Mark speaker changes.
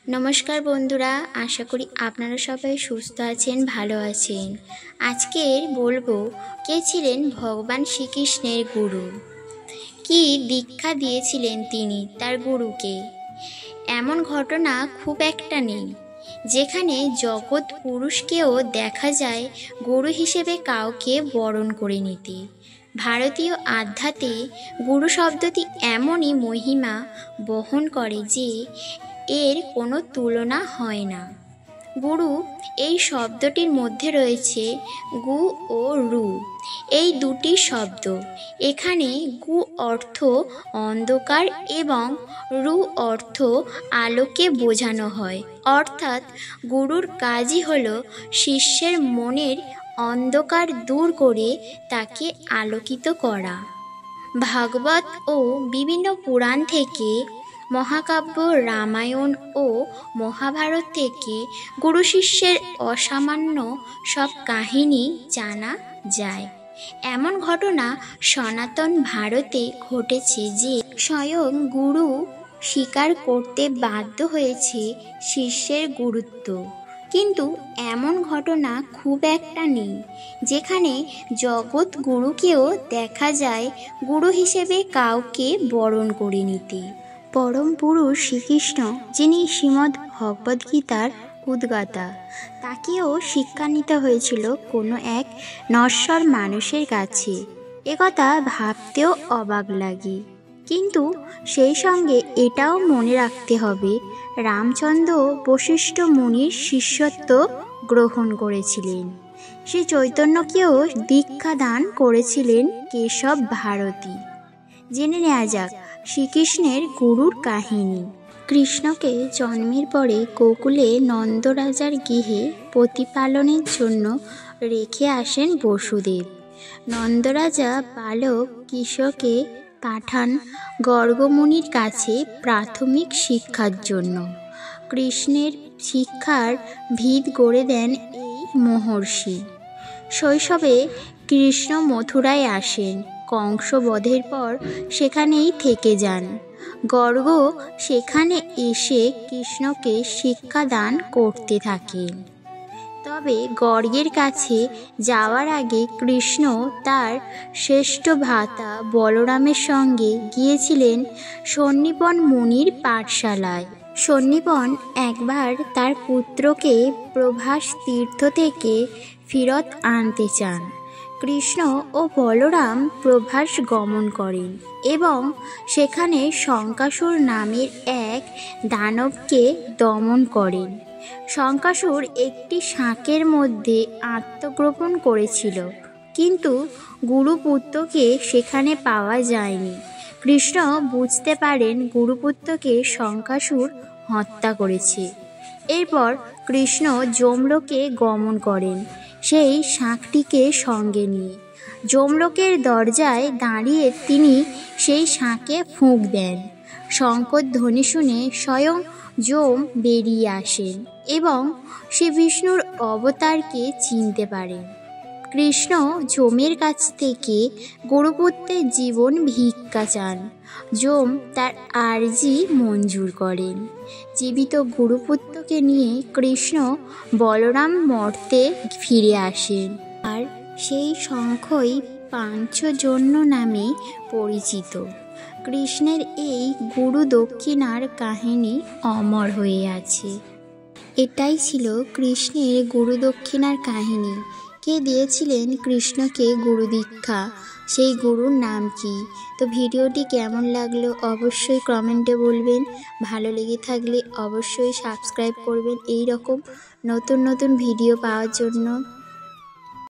Speaker 1: নমস্কার বন্ধুরা, আশা করি আপনারা সবাই সুস্থ আছেন, ভালো আছেন। আজকের বলবো কে ছিলেন ভগবান শ্রীকৃষ্ণের গুরু, কি দীক্ষা দিয়েছিলেন তিনি তার গুরুকে। এমন ঘটনা খুব একটা নেই যেখানে জগৎ পুরুষকেও দেখা যায় গুরু হিসেবে কাউকে বরণ করে নিতে। ভারতীয় আধ্যাত্মে গুরু শব্দটি এমনই মহিমা বহন করে যে এর কোনো তুলনা হয় না। গুরু এই শব্দটির মধ্যে রয়েছে গু ও রু, এই দুটি শব্দ। এখানে গু অর্থ অন্ধকার এবং রু অর্থ আলোকে বোঝানো হয়। অর্থাৎ গুরুর কাজই হলো শিষ্যের মনের অন্ধকার দূর করে তাকে আলোকিত করা। ভাগবত ও বিভিন্ন পুরাণ থেকে, মহাকাব্য রামায়ণ ও মহাভারত থেকে গুরু শিষ্যের অসামান্য সব কাহিনী জানা যায়। এমন ঘটনা সনাতন ভারতে ঘটেছে যে স্বয়ং গুরু স্বীকার করতে বাধ্য হয়েছে শিষ্যের গুরুত্ব। কিন্তু এমন ঘটনা খুব একটা নেই যেখানে জগৎ গুরুকেও দেখা যায় গুরু হিসেবে কাউকে বরণ করে নিতে। পরম পুরুষ শ্রীকৃষ্ণ, যিনি শ্রীমদ্ ভগবদ্গীতার উদ্গাতা, তাকেও শিক্ষা নিতে হয়েছিল কোনো এক নশ্বর মানুষের কাছে। একথা ভাবতেও অবাক লাগে, কিন্তু সেই সঙ্গে এটাও মনে রাখতে হবে রামচন্দ্র বশিষ্ঠ মুনির শিষ্যত্ব গ্রহণ করেছিলেন। শ্রী চৈতন্যকেও দীক্ষা দান করেছিলেন কেশব ভারতী। জেনে নেওয়া যাক শ্রীকৃষ্ণের গুরুর কাহিনী। কৃষ্ণকে জন্মের পরে গোকুলে নন্দরাজার গৃহে প্রতিপালনের জন্য রেখে আসেন বসুদেব। নন্দরাজা বালক কিশোরকে পাঠান গর্গমুনির কাছে প্রাথমিক শিক্ষার জন্য। কৃষ্ণের শিক্ষার ভিত গড়ে দেন এই মহর্ষি। শৈশবে কৃষ্ণ মথুরায় আসেন। কংস বধের পর সেখানেই থেকে যান। গর্গ সেখানে এসে কৃষ্ণকে শিক্ষাদান করতে থাকেন। তবে গর্গের কাছে যাওয়ার আগে কৃষ্ণ তার শ্রেষ্ঠ ভ্রাতা বলরামের সঙ্গে গিয়েছিলেন সন্নিপন মুনির পাঠশালায়। সন্নিপন একবার তার পুত্রকে প্রভাস তীর্থ থেকে ফিরত আনতে চান। কৃষ্ণ ও বলরাম প্রভাস গমন করেন এবং সেখানে শঙ্কাসুর নামের এক দানবকে দমন করেন। শঙ্কাসুর একটি শাঁখের মধ্যে আত্মগোপন করেছিল, কিন্তু গুরুপুত্রকে সেখানে পাওয়া যায়নি। কৃষ্ণ বুঝতে পারেন গুরুপুত্রকে শঙ্কাসুর হত্যা করেছে। এরপর কৃষ্ণ যমলোকে গমন করেন সেই শাঁখটিকে সঙ্গে নিয়ে। যমলোকের দরজায় দাঁড়িয়ে তিনি সেই শাঁখে ফুঁক দেন। শঙ্খধ্বনি শুনে স্বয়ং যম বেরিয়ে আসেন এবং শ্রী বিষ্ণুর অবতারকে চিনতে পারেন। কৃষ্ণ যমের কাছ থেকে গুরুপুত্রের জীবন ভিক্ষা চান। যম তার আর্জি মঞ্জুর করেন। জীবিত গুরুপুত্রকে নিয়ে কৃষ্ণ বলরাম মর্তে ফিরে আসেন, আর সেই শঙ্খই পাঞ্চজন্য নামে পরিচিত। কৃষ্ণের এই গুরু দক্ষিণার কাহিনী অমর হয়ে আছে। এটাই ছিল কৃষ্ণের গুরু দক্ষিণার কাহিনী। কে দিয়েছিলেন কৃষ্ণকে গুরু দীক্ষা, সেই গুরুর নাম কি? তো ভিডিওটি কেমন লাগলো অবশ্যই কমেন্টে বলবেন। ভালো লেগে থাকলে অবশ্যই সাবস্ক্রাইব করবেন এই রকম নতুন নতুন ভিডিও পাওয়ার জন্য।